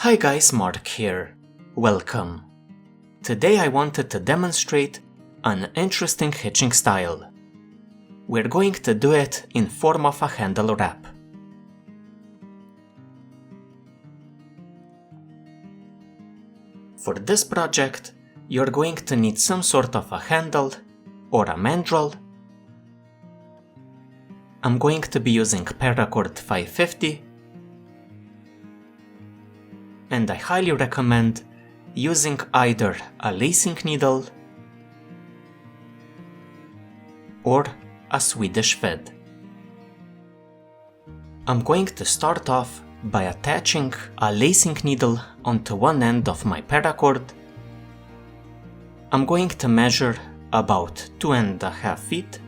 Hi guys, Mark here. Welcome. Today I wanted to demonstrate an interesting hitching style. We're going to do it in form of a handle wrap. For this project, you're going to need some sort of a handle or a mandrel. I'm going to be using Paracord 550, and I highly recommend using either a lacing needle or a Swedish thread. I'm going to start off by attaching a lacing needle onto one end of my paracord. I'm going to measure about 2.5 feet,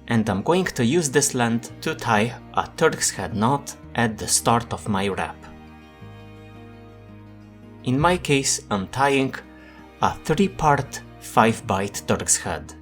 and I'm going to use this length to tie a Turks head knot at the start of my wrap. In my case, I'm tying a 3-part 5-bite Turks head.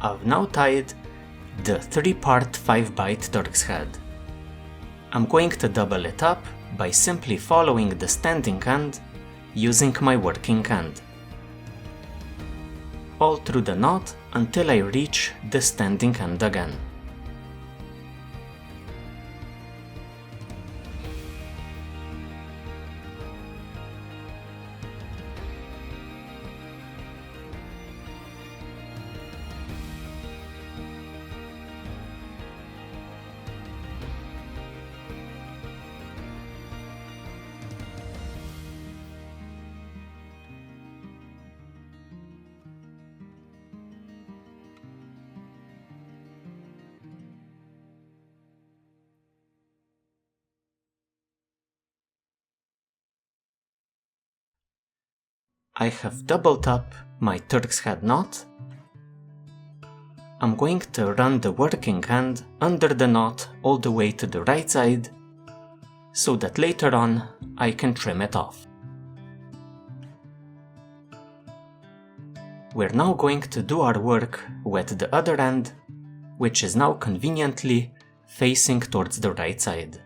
I've now tied the 3-part 5-bite Turks head. I'm going to double it up by simply following the standing end using my working end, all through the knot until I reach the standing end again. I have doubled up my Turks head knot. I'm going to run the working end under the knot all the way to the right side, so that later on I can trim it off. We're now going to do our work with the other end, which is now conveniently facing towards the right side.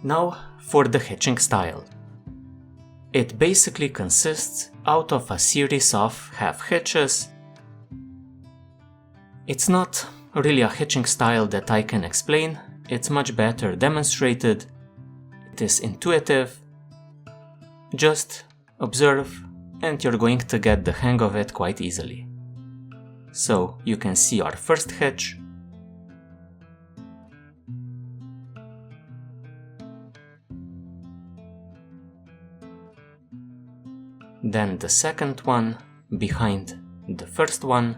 Now for the hitching style. It basically consists out of a series of half hitches. It's not really a hitching style that I can explain, it's much better demonstrated. It is intuitive. Just observe and you're going to get the hang of it quite easily. So you can see our first hitch. Then the second one behind the first one.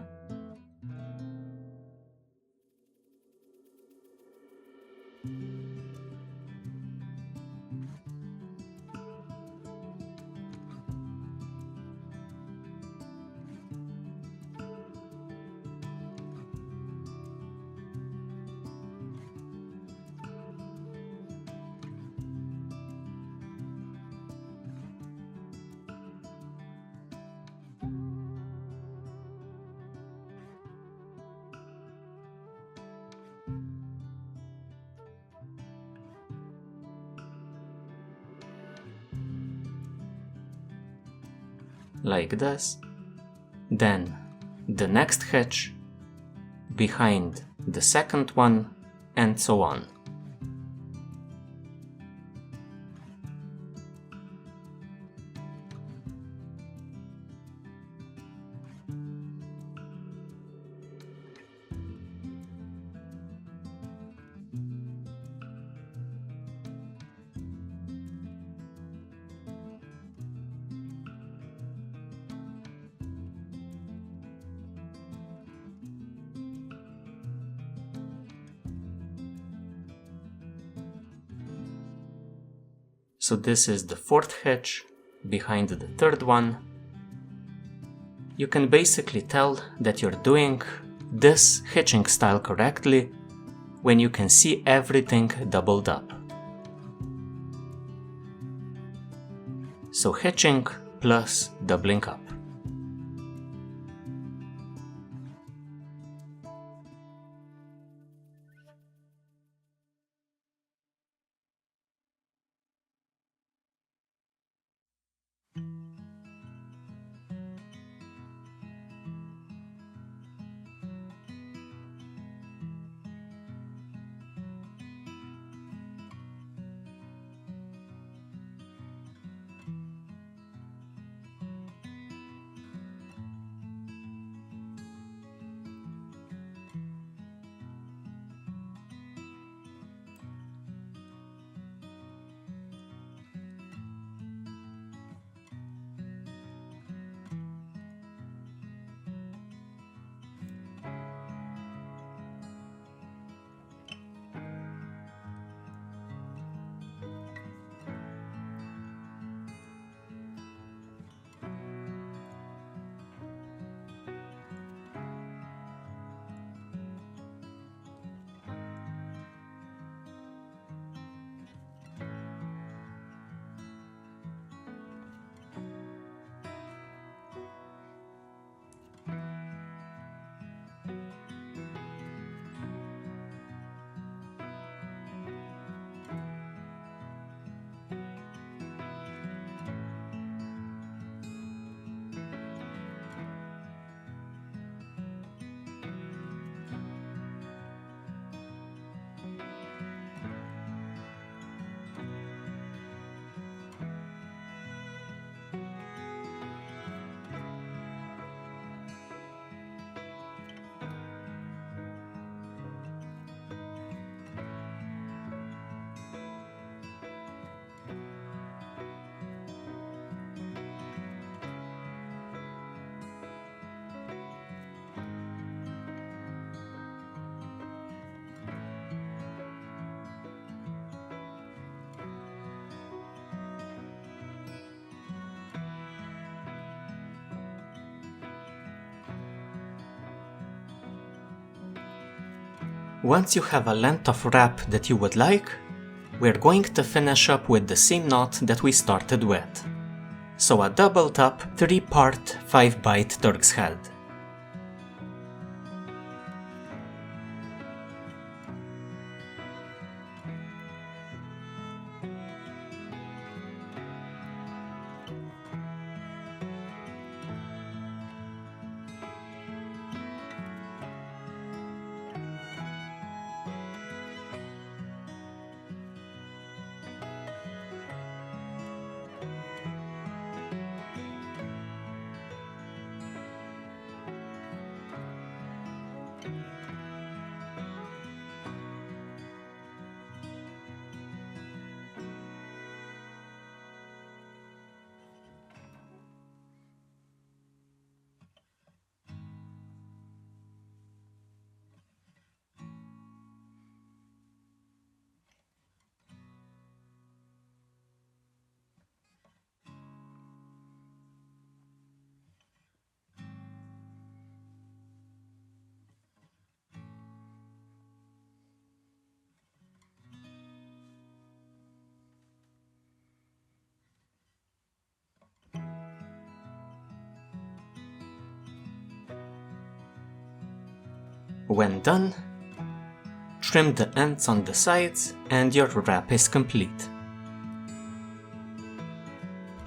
like this, then the next hitch behind the second one, and so on. So this is the fourth hitch behind the third one. You can basically tell that you're doing this hitching style correctly when you can see everything doubled up. So hitching plus doubling up. Once you have a length of wrap that you would like, we're going to finish up with the same knot that we started with. So a doubled up 3-part 5-bite Turks head. When done, trim the ends on the sides and your wrap is complete.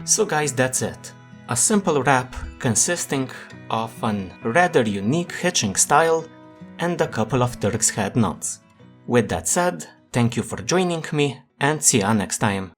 So guys, that's it. a simple wrap consisting of an rather unique hitching style and a couple of Turks head knots. With that said, thank you for joining me and see ya next time.